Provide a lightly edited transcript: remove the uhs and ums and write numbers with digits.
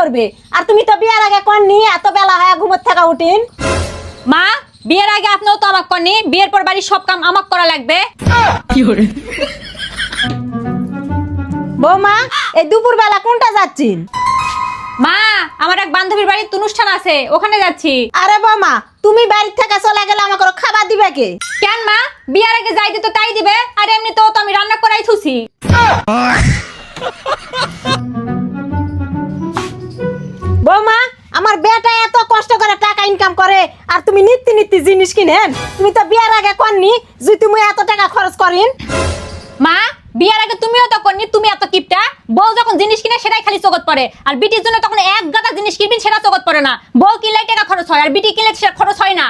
করবে। আর তুমি তো বিয়ার আগে কননি এত বেলা হয় ঘুমত থাকা উঠিন। মা বিয়ের আগে আপনিও তো আমাক করনি, বিয়ের পর বাড়ির সব কাম আমাক করা লাগবে। বৌমা এই দুপুর বেলা কোনটা যাচ্ছিন? মা আমার এক বান্ধবীর বাড়িতে অনুষ্ঠান আছে, ওখানে যাচ্ছি। আরে বৌমা তুমি বাড়ি থেকে চলে গেলে আমাকে খাবার দিবে কে? কেন মা, বিয়ের আগে যাই দিত তাই দিবে, আর এমনিতেও তো আমি রান্না করাই থুছি। বৌমা আমার বেটা এত কষ্ট করে টাকা ইনকাম করে আর তুমি নিত্য নিত্য জিনিস কিনেন? তুমি তো বিয়ার আগে কননি যে তুমি এত টাকা খরচ করিন। মা বিয়ের আগে তুমিও তো করনি, তুমি এত কিপটা। বউ যখন জিনিস কিনে সেটাই খালি চোখত পড়ে, আর বিটির জন্য তখন এক গাদা জিনিস কিনবেন সেটা চোখত পড়ে না। বউ কিনলে টাকা খরচ হয়, আর বিটি কিনলে সেটা খরচ হয় না।